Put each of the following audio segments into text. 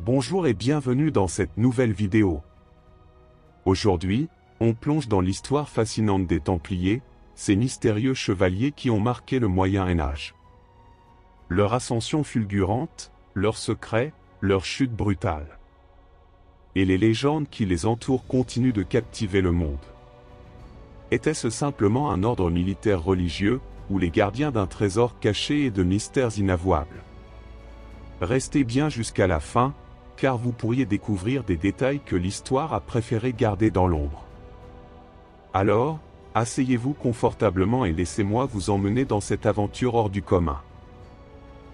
Bonjour et bienvenue dans cette nouvelle vidéo. Aujourd'hui, on plonge dans l'histoire fascinante des Templiers, ces mystérieux chevaliers qui ont marqué le Moyen-Âge. Leur ascension fulgurante, leurs secrets, leur chute brutale. Et les légendes qui les entourent continuent de captiver le monde. Était-ce simplement un ordre militaire religieux, ou les gardiens d'un trésor caché et de mystères inavouables? Restez bien jusqu'à la fin, car vous pourriez découvrir des détails que l'histoire a préféré garder dans l'ombre. Alors, asseyez-vous confortablement et laissez-moi vous emmener dans cette aventure hors du commun.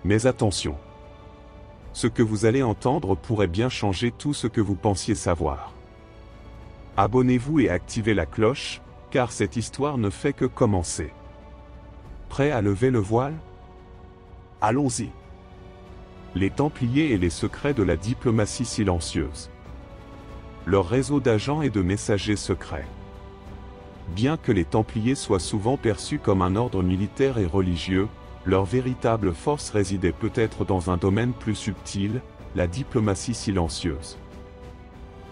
Mais attention! Ce que vous allez entendre pourrait bien changer tout ce que vous pensiez savoir. Abonnez-vous et activez la cloche, car cette histoire ne fait que commencer. Prêt à lever le voile? Allons-y! Les Templiers et les secrets de la diplomatie silencieuse. Leur réseau d'agents et de messagers secrets. Bien que les Templiers soient souvent perçus comme un ordre militaire et religieux, leur véritable force résidait peut-être dans un domaine plus subtil, la diplomatie silencieuse.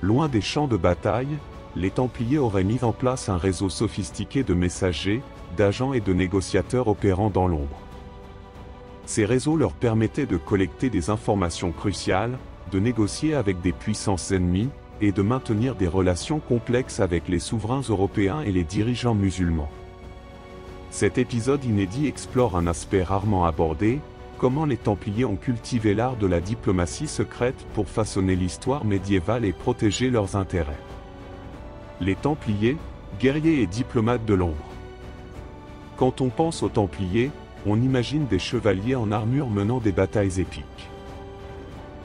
Loin des champs de bataille, les Templiers auraient mis en place un réseau sophistiqué de messagers, d'agents et de négociateurs opérant dans l'ombre. Ces réseaux leur permettaient de collecter des informations cruciales, de négocier avec des puissances ennemies, et de maintenir des relations complexes avec les souverains européens et les dirigeants musulmans. Cet épisode inédit explore un aspect rarement abordé, comment les Templiers ont cultivé l'art de la diplomatie secrète pour façonner l'histoire médiévale et protéger leurs intérêts. Les Templiers, guerriers et diplomates de l'ombre. Quand on pense aux Templiers, on imagine des chevaliers en armure menant des batailles épiques.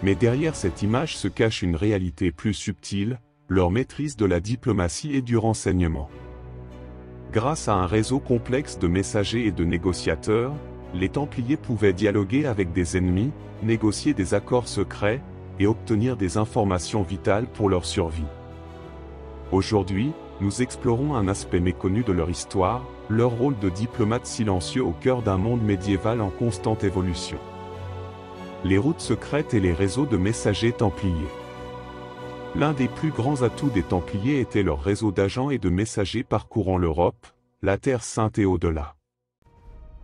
Mais derrière cette image se cache une réalité plus subtile, leur maîtrise de la diplomatie et du renseignement. Grâce à un réseau complexe de messagers et de négociateurs, les Templiers pouvaient dialoguer avec des ennemis, négocier des accords secrets, et obtenir des informations vitales pour leur survie. Aujourd'hui, nous explorons un aspect méconnu de leur histoire, leur rôle de diplomate silencieux au cœur d'un monde médiéval en constante évolution. Les routes secrètes et les réseaux de messagers templiers. L'un des plus grands atouts des Templiers était leur réseau d'agents et de messagers parcourant l'Europe, la Terre Sainte et au-delà.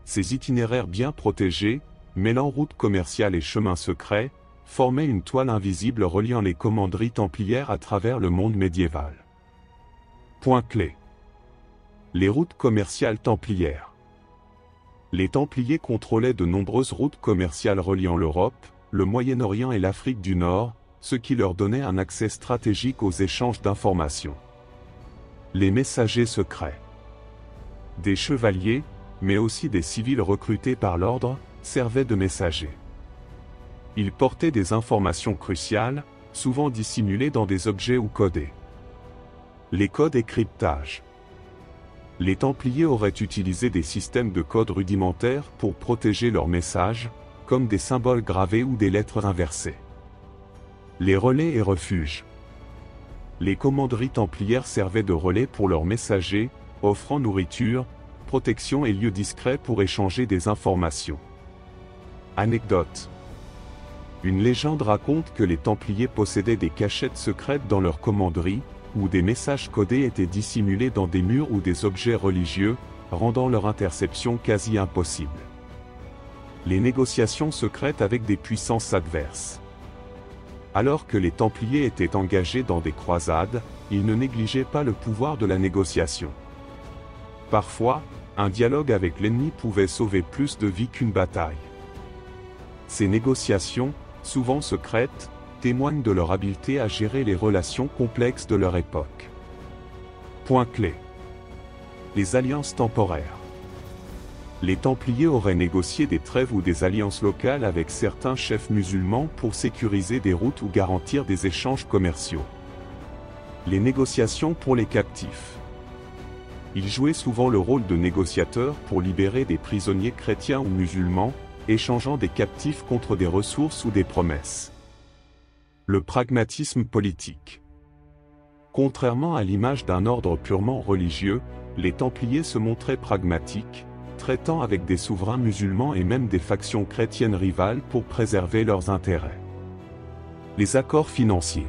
Ces itinéraires bien protégés, mêlant routes commerciales et chemins secrets, formaient une toile invisible reliant les commanderies templières à travers le monde médiéval. Point clé. Les routes commerciales templières. Les Templiers contrôlaient de nombreuses routes commerciales reliant l'Europe, le Moyen-Orient et l'Afrique du Nord, ce qui leur donnait un accès stratégique aux échanges d'informations. Les messagers secrets. Des chevaliers, mais aussi des civils recrutés par l'ordre, servaient de messagers. Ils portaient des informations cruciales, souvent dissimulées dans des objets ou codés. Les codes et cryptage. Les Templiers auraient utilisé des systèmes de codes rudimentaires pour protéger leurs messages, comme des symboles gravés ou des lettres inversées. Les relais et refuges. Les commanderies templières servaient de relais pour leurs messagers, offrant nourriture, protection et lieux discrets pour échanger des informations. Anecdote. Une légende raconte que les Templiers possédaient des cachettes secrètes dans leurs commanderies, où des messages codés étaient dissimulés dans des murs ou des objets religieux, rendant leur interception quasi impossible. Les négociations secrètes avec des puissances adverses. Alors que les Templiers étaient engagés dans des croisades, ils ne négligeaient pas le pouvoir de la négociation. Parfois, un dialogue avec l'ennemi pouvait sauver plus de vies qu'une bataille. Ces négociations, souvent secrètes, témoignent de leur habileté à gérer les relations complexes de leur époque. Point clé. Les alliances temporaires. Les Templiers auraient négocié des trêves ou des alliances locales avec certains chefs musulmans pour sécuriser des routes ou garantir des échanges commerciaux. Les négociations pour les captifs. Ils jouaient souvent le rôle de négociateurs pour libérer des prisonniers chrétiens ou musulmans, échangeant des captifs contre des ressources ou des promesses. Le pragmatisme politique. Contrairement à l'image d'un ordre purement religieux, les Templiers se montraient pragmatiques, traitant avec des souverains musulmans et même des factions chrétiennes rivales pour préserver leurs intérêts. Les accords financiers.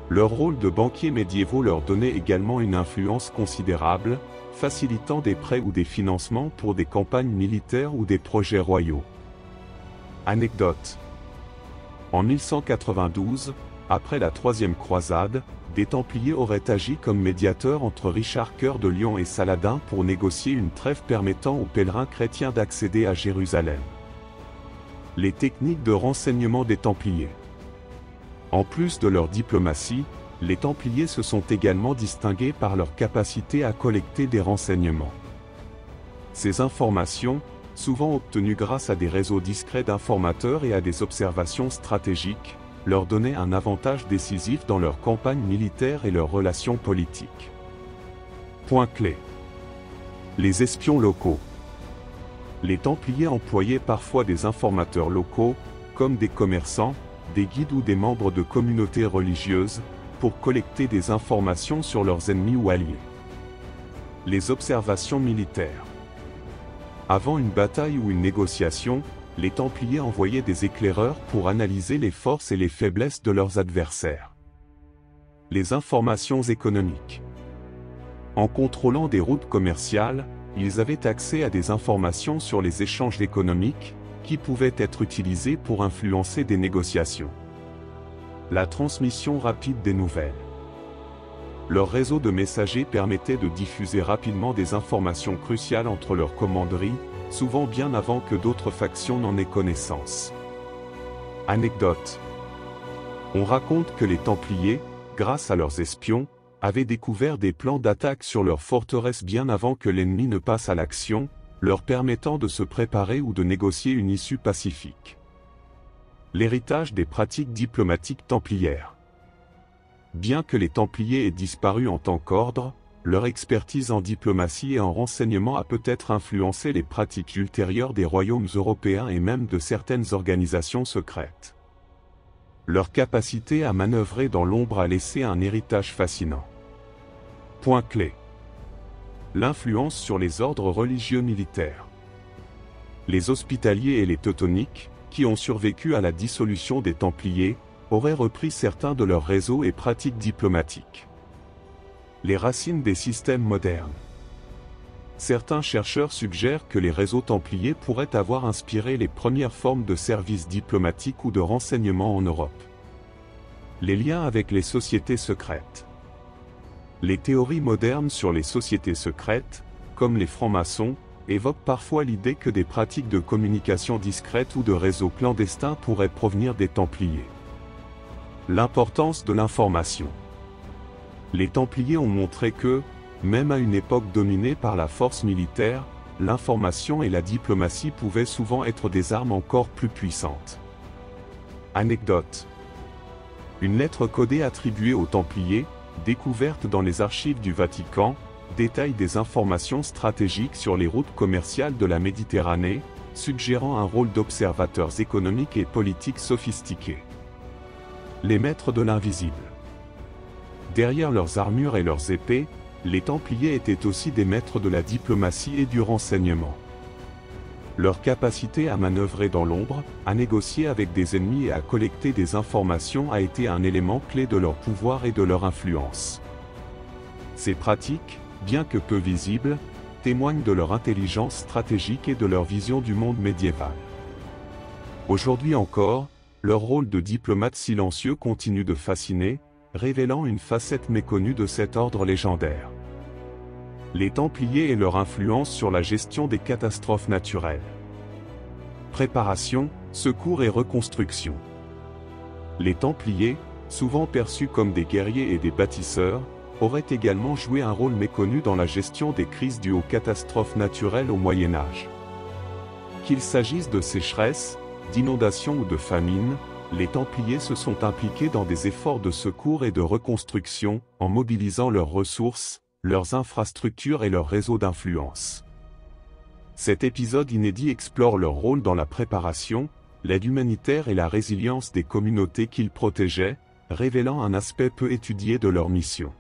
Leur rôle de banquiers médiévaux leur donnait également une influence considérable, facilitant des prêts ou des financements pour des campagnes militaires ou des projets royaux. Anecdote. En 1192, après la Troisième Croisade, des Templiers auraient agi comme médiateurs entre Richard Cœur de Lion et Saladin pour négocier une trêve permettant aux pèlerins chrétiens d'accéder à Jérusalem. Les techniques de renseignement des Templiers. En plus de leur diplomatie, les Templiers se sont également distingués par leur capacité à collecter des renseignements. Ces informations, souvent obtenues grâce à des réseaux discrets d'informateurs et à des observations stratégiques, leur donnaient un avantage décisif dans leurs campagnes militaires et leurs relations politiques. Point clé. Les espions locaux. Les Templiers employaient parfois des informateurs locaux, comme des commerçants, des guides ou des membres de communautés religieuses, pour collecter des informations sur leurs ennemis ou alliés. Les observations militaires. Avant une bataille ou une négociation, les Templiers envoyaient des éclaireurs pour analyser les forces et les faiblesses de leurs adversaires. Les informations économiques. En contrôlant des routes commerciales, ils avaient accès à des informations sur les échanges économiques, qui pouvaient être utilisées pour influencer des négociations. La transmission rapide des nouvelles. Leur réseau de messagers permettait de diffuser rapidement des informations cruciales entre leurs commanderies, souvent bien avant que d'autres factions n'en aient connaissance. Anecdote. On raconte que les Templiers, grâce à leurs espions, avaient découvert des plans d'attaque sur leurs forteresses bien avant que l'ennemi ne passe à l'action, leur permettant de se préparer ou de négocier une issue pacifique. L'héritage des pratiques diplomatiques templières. Bien que les Templiers aient disparu en tant qu'ordre, leur expertise en diplomatie et en renseignement a peut-être influencé les pratiques ultérieures des royaumes européens et même de certaines organisations secrètes. Leur capacité à manœuvrer dans l'ombre a laissé un héritage fascinant. Point clé. L'influence sur les ordres religieux militaires. Les Hospitaliers et les Teutoniques, qui ont survécu à la dissolution des Templiers, auraient repris certains de leurs réseaux et pratiques diplomatiques. Les racines des systèmes modernes. Certains chercheurs suggèrent que les réseaux templiers pourraient avoir inspiré les premières formes de services diplomatiques ou de renseignement en Europe. Les liens avec les sociétés secrètes. Les théories modernes sur les sociétés secrètes, comme les francs-maçons, évoquent parfois l'idée que des pratiques de communication discrètes ou de réseaux clandestins pourraient provenir des Templiers. L'importance de l'information. Les Templiers ont montré que, même à une époque dominée par la force militaire, l'information et la diplomatie pouvaient souvent être des armes encore plus puissantes. Anecdote. Une lettre codée attribuée aux Templiers, découverte dans les archives du Vatican, détaille des informations stratégiques sur les routes commerciales de la Méditerranée, suggérant un rôle d'observateurs économiques et politiques sophistiqués. Les maîtres de l'invisible. Derrière leurs armures et leurs épées, les Templiers étaient aussi des maîtres de la diplomatie et du renseignement. Leur capacité à manœuvrer dans l'ombre, à négocier avec des ennemis et à collecter des informations a été un élément clé de leur pouvoir et de leur influence. Ces pratiques, bien que peu visibles, témoignent de leur intelligence stratégique et de leur vision du monde médiéval. Aujourd'hui encore, leur rôle de diplomate silencieux continue de fasciner, révélant une facette méconnue de cet ordre légendaire. Les Templiers et leur influence sur la gestion des catastrophes naturelles. Préparation, secours et reconstruction. Les Templiers, souvent perçus comme des guerriers et des bâtisseurs, auraient également joué un rôle méconnu dans la gestion des crises dues aux catastrophes naturelles au Moyen Âge. Qu'il s'agisse de sécheresse, d'inondations ou de famine, les Templiers se sont impliqués dans des efforts de secours et de reconstruction, en mobilisant leurs ressources, leurs infrastructures et leurs réseaux d'influence. Cet épisode inédit explore leur rôle dans la préparation, l'aide humanitaire et la résilience des communautés qu'ils protégeaient, révélant un aspect peu étudié de leur mission.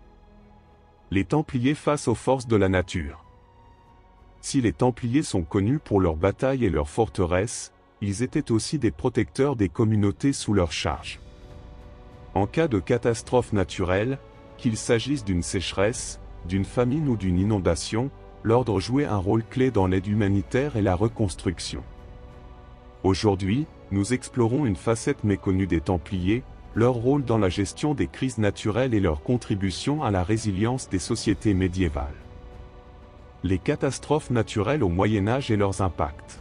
Les Templiers face aux forces de la nature. Si les Templiers sont connus pour leurs batailles et leurs forteresses, ils étaient aussi des protecteurs des communautés sous leur charge. En cas de catastrophe naturelle, qu'il s'agisse d'une sécheresse, d'une famine ou d'une inondation, l'ordre jouait un rôle clé dans l'aide humanitaire et la reconstruction. Aujourd'hui, nous explorons une facette méconnue des Templiers, leur rôle dans la gestion des crises naturelles et leur contribution à la résilience des sociétés médiévales. Les catastrophes naturelles au Moyen Âge et leurs impacts.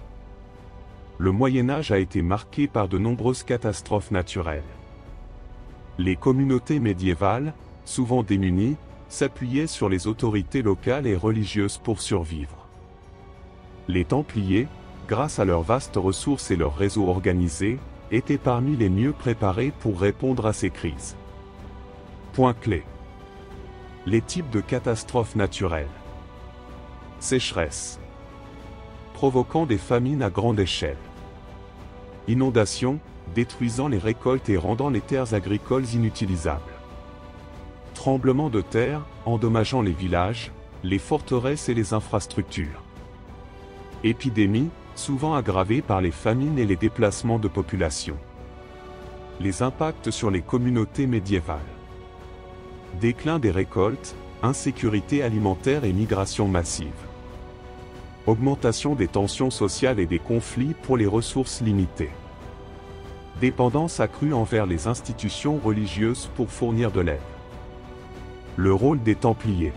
Le Moyen Âge a été marqué par de nombreuses catastrophes naturelles. Les communautés médiévales, souvent démunies, s'appuyaient sur les autorités locales et religieuses pour survivre. Les Templiers, grâce à leurs vastes ressources et leur réseau organisé, étaient parmi les mieux préparés pour répondre à ces crises. Point clé. Les types de catastrophes naturelles. Sécheresse. Provoquant des famines à grande échelle. Inondations, détruisant les récoltes et rendant les terres agricoles inutilisables. Tremblements de terre, endommageant les villages, les forteresses et les infrastructures. Épidémies, souvent aggravées par les famines et les déplacements de population. Les impacts sur les communautés médiévales. Déclin des récoltes, insécurité alimentaire et migration massive. Augmentation des tensions sociales et des conflits pour les ressources limitées. Dépendance accrue envers les institutions religieuses pour fournir de l'aide. Le rôle des Templiers.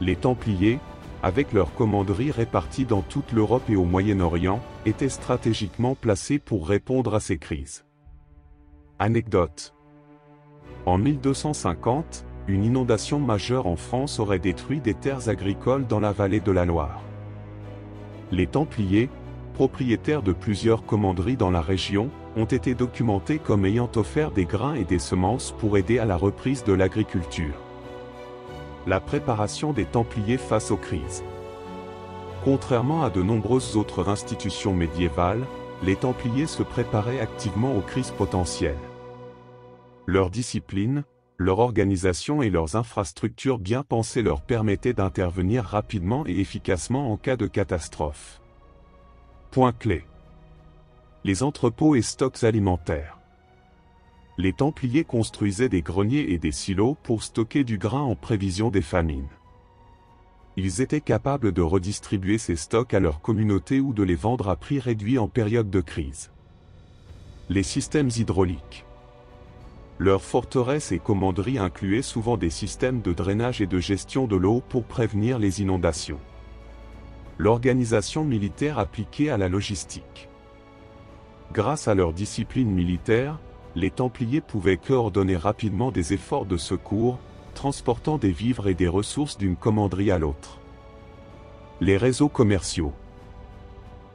Les Templiers, avec leurs commanderies réparties dans toute l'Europe et au Moyen-Orient, étaient stratégiquement placés pour répondre à ces crises. Anecdote. En 1250, une inondation majeure en France aurait détruit des terres agricoles dans la vallée de la Loire. Les Templiers, propriétaires de plusieurs commanderies dans la région, ont été documentés comme ayant offert des grains et des semences pour aider à la reprise de l'agriculture. La préparation des Templiers face aux crises. Contrairement à de nombreuses autres institutions médiévales, les Templiers se préparaient activement aux crises potentielles. Leur discipline, leur organisation et leurs infrastructures bien pensées leur permettaient d'intervenir rapidement et efficacement en cas de catastrophe. Point clé. Les entrepôts et stocks alimentaires. Les Templiers construisaient des greniers et des silos pour stocker du grain en prévision des famines. Ils étaient capables de redistribuer ces stocks à leur communauté ou de les vendre à prix réduit en période de crise. Les systèmes hydrauliques. Leurs forteresses et commanderies incluaient souvent des systèmes de drainage et de gestion de l'eau pour prévenir les inondations. L'organisation militaire appliquée à la logistique. Grâce à leur discipline militaire, les Templiers pouvaient coordonner rapidement des efforts de secours, transportant des vivres et des ressources d'une commanderie à l'autre. Les réseaux commerciaux.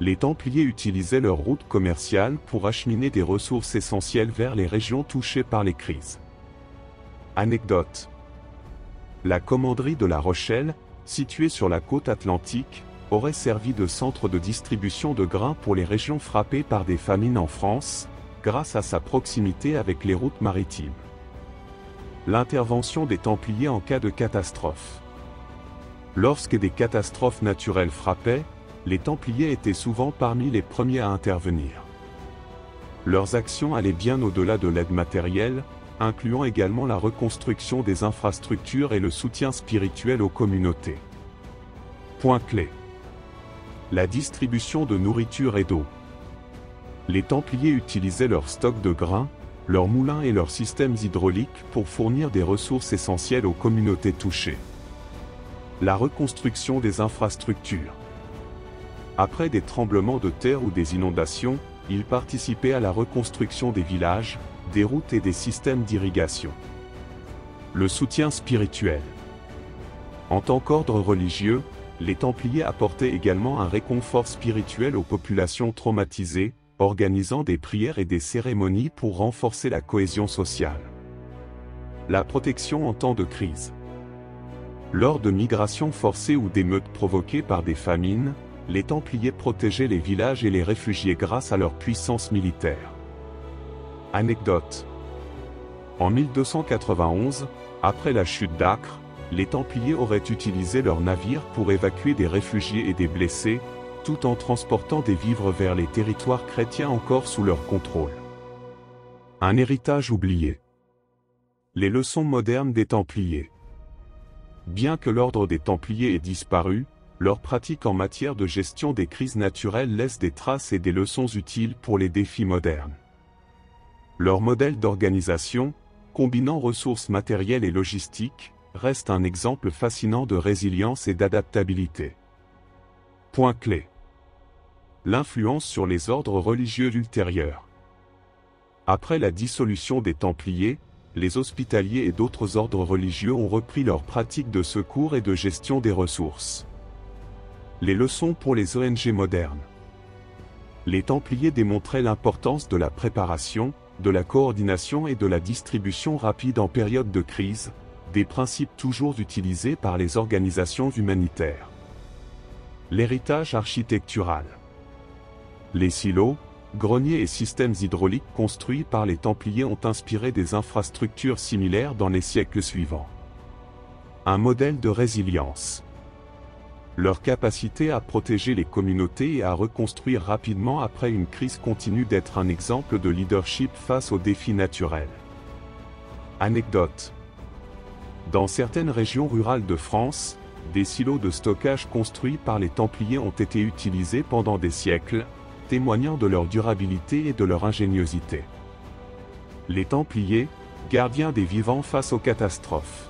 Les Templiers utilisaient leurs routes commerciales pour acheminer des ressources essentielles vers les régions touchées par les crises. Anecdote. La commanderie de La Rochelle, située sur la côte atlantique, aurait servi de centre de distribution de grains pour les régions frappées par des famines en France, grâce à sa proximité avec les routes maritimes. L'intervention des Templiers en cas de catastrophe. Lorsque des catastrophes naturelles frappaient, les Templiers étaient souvent parmi les premiers à intervenir. Leurs actions allaient bien au-delà de l'aide matérielle, incluant également la reconstruction des infrastructures et le soutien spirituel aux communautés. Point clé. La distribution de nourriture et d'eau. Les Templiers utilisaient leurs stocks de grains, leurs moulins et leurs systèmes hydrauliques pour fournir des ressources essentielles aux communautés touchées. La reconstruction des infrastructures. Après des tremblements de terre ou des inondations, ils participaient à la reconstruction des villages, des routes et des systèmes d'irrigation. Le soutien spirituel. En tant qu'ordre religieux, les Templiers apportaient également un réconfort spirituel aux populations traumatisées, organisant des prières et des cérémonies pour renforcer la cohésion sociale. La protection en temps de crise. Lors de migrations forcées ou d'émeutes provoquées par des famines, les Templiers protégeaient les villages et les réfugiés grâce à leur puissance militaire. Anecdote. En 1291, après la chute d'Acre, les Templiers auraient utilisé leurs navires pour évacuer des réfugiés et des blessés, tout en transportant des vivres vers les territoires chrétiens encore sous leur contrôle. Un héritage oublié. Les leçons modernes des Templiers. Bien que l'ordre des Templiers ait disparu, leur pratique en matière de gestion des crises naturelles laisse des traces et des leçons utiles pour les défis modernes. Leur modèle d'organisation, combinant ressources matérielles et logistiques, reste un exemple fascinant de résilience et d'adaptabilité. Point clé. L'influence sur les ordres religieux ultérieurs. Après la dissolution des Templiers, les Hospitaliers et d'autres ordres religieux ont repris leur pratique de secours et de gestion des ressources. Les leçons pour les ONG modernes. Les Templiers démontraient l'importance de la préparation, de la coordination et de la distribution rapide en période de crise, des principes toujours utilisés par les organisations humanitaires. L'héritage architectural. Les silos, greniers et systèmes hydrauliques construits par les Templiers ont inspiré des infrastructures similaires dans les siècles suivants. Un modèle de résilience. Leur capacité à protéger les communautés et à reconstruire rapidement après une crise continue d'être un exemple de leadership face aux défis naturels. Anecdote. Dans certaines régions rurales de France, des silos de stockage construits par les Templiers ont été utilisés pendant des siècles, témoignant de leur durabilité et de leur ingéniosité. Les Templiers, gardiens des vivants face aux catastrophes.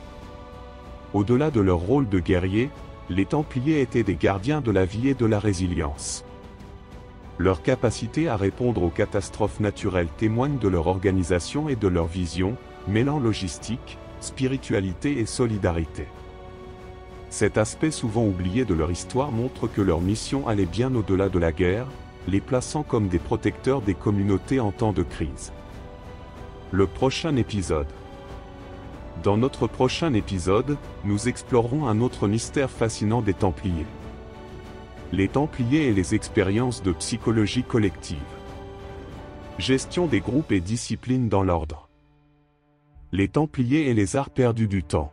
Au-delà de leur rôle de guerriers, les Templiers étaient des gardiens de la vie et de la résilience. Leur capacité à répondre aux catastrophes naturelles témoigne de leur organisation et de leur vision, mêlant logistique, spiritualité et solidarité. Cet aspect souvent oublié de leur histoire montre que leur mission allait bien au-delà de la guerre, les plaçant comme des protecteurs des communautés en temps de crise. Le prochain épisode. Dans notre prochain épisode, nous explorerons un autre mystère fascinant des Templiers. Les Templiers et les expériences de psychologie collective. Gestion des groupes et disciplines dans l'ordre. Les Templiers et les arts perdus du temps.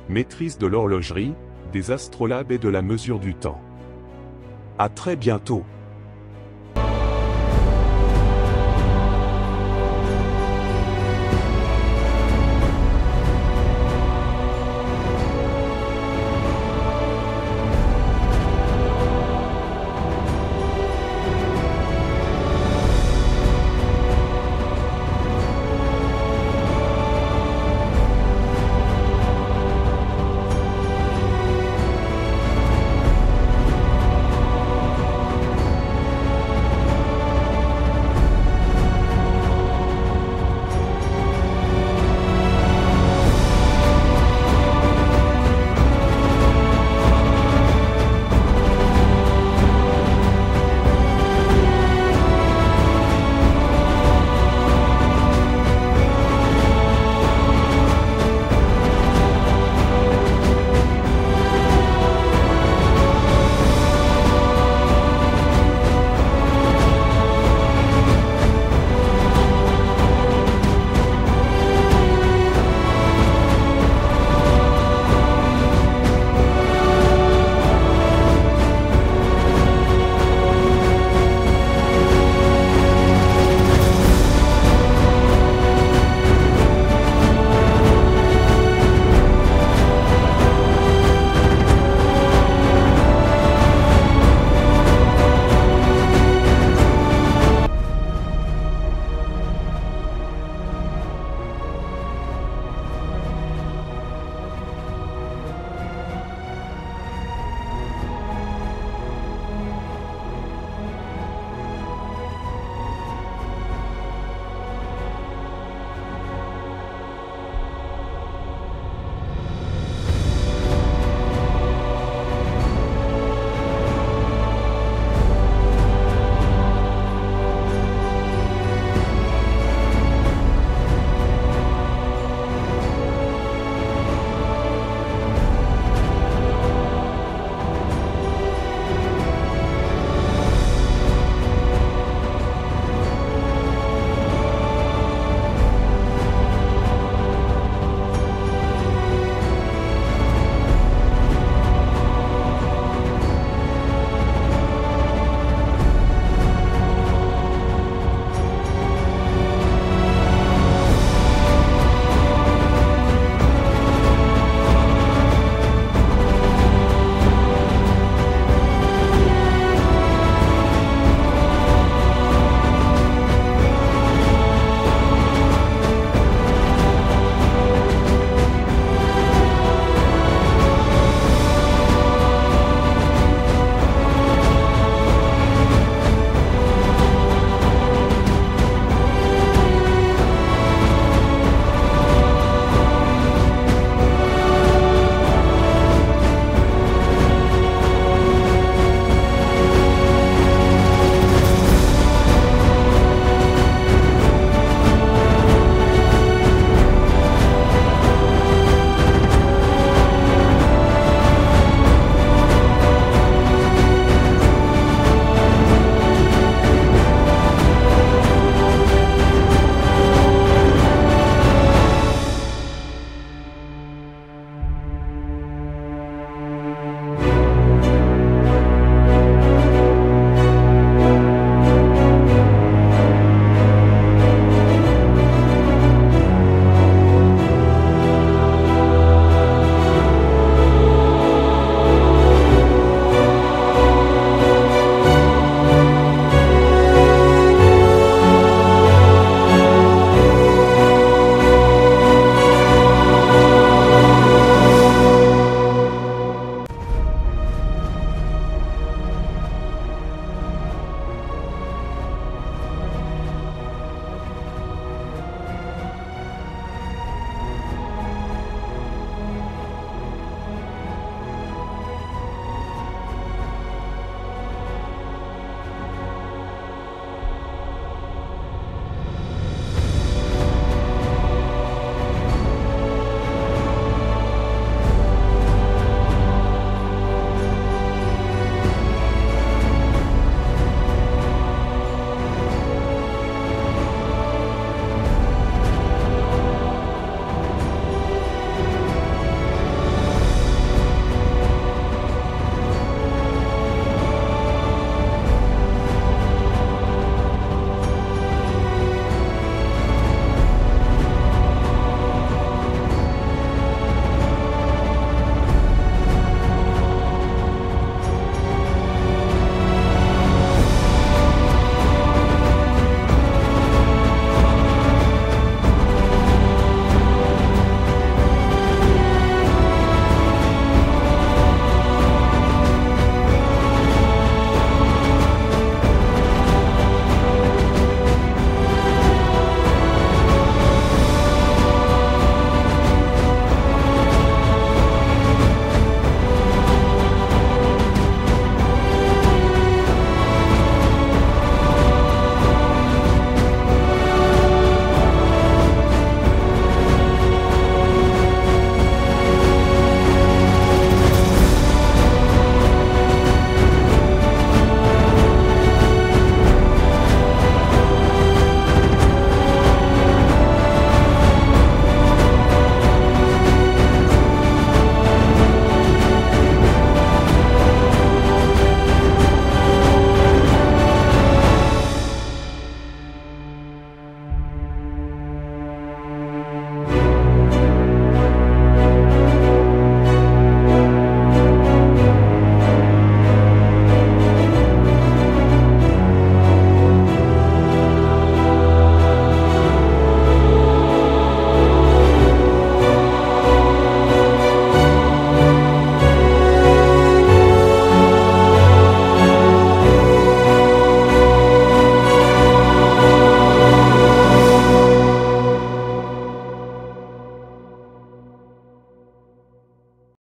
Maîtrise de l'horlogerie, des astrolabes et de la mesure du temps. À très bientôt.